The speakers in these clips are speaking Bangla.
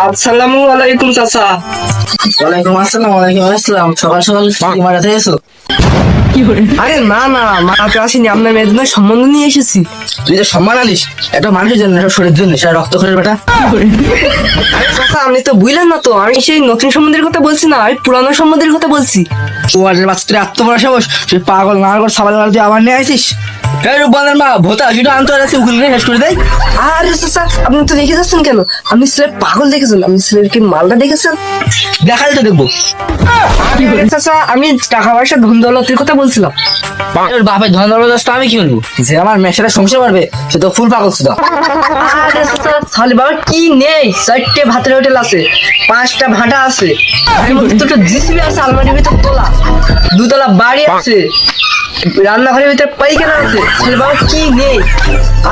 আসসালামু আলাইকুম চাচা। ওয়ালাইকুম আসসালাম। ওয়ালাইকুম আসসালাম। সকাল সকাল কি মারাতে এসো? আরে না না, মারাতে আসিনি, আপনার মেয়ের জন্য সম্বন্ধ নিয়ে এসেছি। তুই যে সম্মান আনিস এটা মানুষের জন্য, এটা শরীরের জন্য, সেটা রক্ত করে বেটা। আরে চাচা, আপনি তো বুঝলেন না তো, আমি সেই নতুন সম্বন্ধের কথা বলছি না, আমি পুরানো সম্বন্ধের কথা বলছি। ওয়ার্ডের বাচ্চাদের এত বড় সাহস, তুই পাগল না করে সাবাল তুই আবার নিয়ে আসিস। এই রূপবানের মা ভোতা সেটা আনতে আছে, উকিলকে শেষ করে দেয়। আরে চাচা, আপনি তো দেখে যাচ্ছেন কেন? আপনি ছেলের পাগল দেখেছেন, আপনি ছেলের কি মালটা দেখেছেন? দেখালে তো দেখবো। আরে চাচা, আমি টাকা পয়সা ধন দৌলতের কথা বলছিলাম। তোর বাপের ধন দৌলত আমি কি বলবো? যে আমার মেয়ের সাথে সংসার পারবে সে তো ফুল পাগল ছিল। আরে চাচা, সালে বাবা কি নেই? 4টে ভাতের হোটেল আছে, 5টা ভাটা আছে, এর মধ্যে দুটো জিসিবি আছে, আলমারির ভিতর তোলা, 2তলা বাড়ি আছে, রান্নাঘরের ভিতরে পাইখানা আছে। সালে বাবা কি নেই?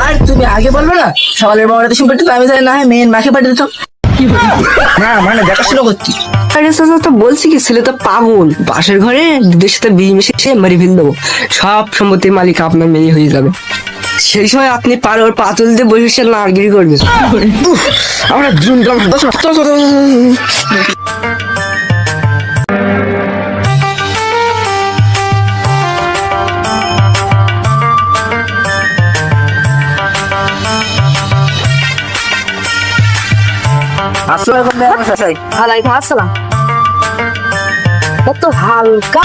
আর তুমি আগে বলবে না সকালের বাবাটা সম্পর্কে আমি জানি না, মেয়ের মাকে পাঠিয়ে দিত না, মানে দেখাশোনা করছি। আরে চাচা, তো বলছি কি, ছেলে তো পাগল, পাশের ঘরে দুধের সাথে বিষ মিশিয়ে মারি ফেল দেবো, সব সম্পত্তির মালিক আপনার মেয়ে হয়ে যাবে। সেই সময় আপনি পারে ওর পাতুল দিয়ে বসে নারগিরি করবেন। আমরা ওয়ালাইকুম আসসালাম। কত হালকা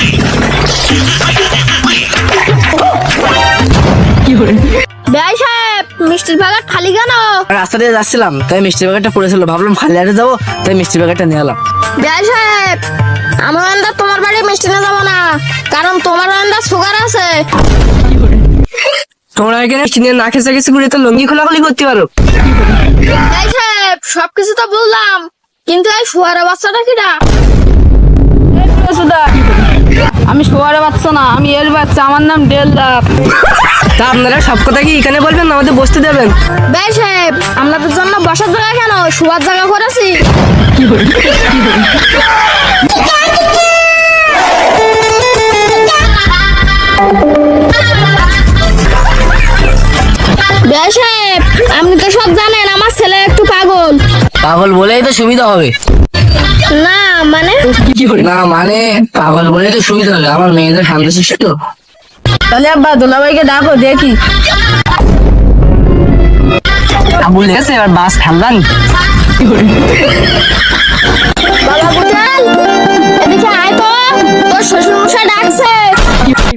বেআই সাহেব, মিষ্টির প্যাকেট খালি কেন? রাস্তা দিয়ে যাচ্ছিলাম তাই মিষ্টির প্যাকেটটা পড়েছিল, ভাবলাম খালি হাটে যাবো তাই মিষ্টির প্যাকেটটা নিয়ে এলাম। বেআই সাহেব, আমার আন্দাজ তোমার বাড়ি মিষ্টি নিয়ে যাবো না, কারণ তোমার আন্দাজ সুগার আছে। তোমরা এখানে কিনে না খেসা কিছু করে তো লঙ্গি খোলাখুলি করতে পারো। বেআই সাহেব, সবকিছু তো বললাম, কিন্তু এই শুয়ারে বাচ্চাটা কিটা? আমি শোয়ারে বাচ্চা না, আমি এর বাচ্চা, আমার নাম ডেল্লাপ। তা আপনারা সব কথা কি এখানে বলবেন, আমাদের বসতে দেবেন? বেআই সাহেব, আপনাদের জন্য বসার জায়গা কেন, শোয়ার জায়গা করেছি। বেআই সাহেব, আপনি তো সব জানেন আমার ছেলে একটু পাগল। পাগল বলেই তো সুবিধা হবে। না মানে না মানে পাগল বলেই তো সুবিধা হবে, আমার মেয়েদের শান্তশিষ্ট তো। তাহলে আব্বা দুলাভাইকে ডাকো দেখি। বলে গেছে এবার বাস ঠান্ডান। বাবা বুঝাল, এদিকে আয় তো, তোর শ্বশুর মশাই ডাকছে।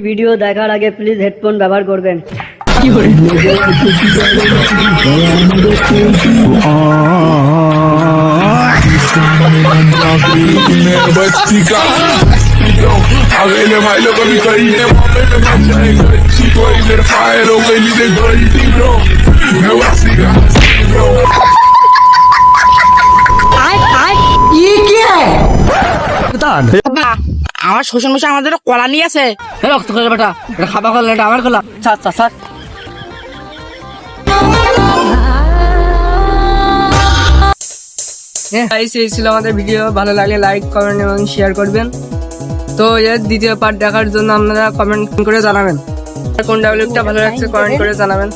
ভিডিও দেখার আগে প্লিজ হেডফোন ব্যবহার করবেন। Aguele bailo con mi cariño, mame me mancha en el chico y le fae lo que ni de cariño, bro. Me vacila, bro. আমার শ্বশুর মশাই আমাদের কলা নিয়ে আছে। রক্ত করে বেটা, এটা খাবা করলে এটা আমার করলাম। স্যার গাইস, এই ছিল আমাদের ভিডিও। ভালো লাগলে লাইক, কমেন্ট এবং শেয়ার করবেন। তো এর দ্বিতীয় পার্ট দেখার জন্য আপনারা কমেন্ট করে জানাবেন। কোন ডায়লগটা ভালো লাগছে কমেন্ট করে জানাবেন।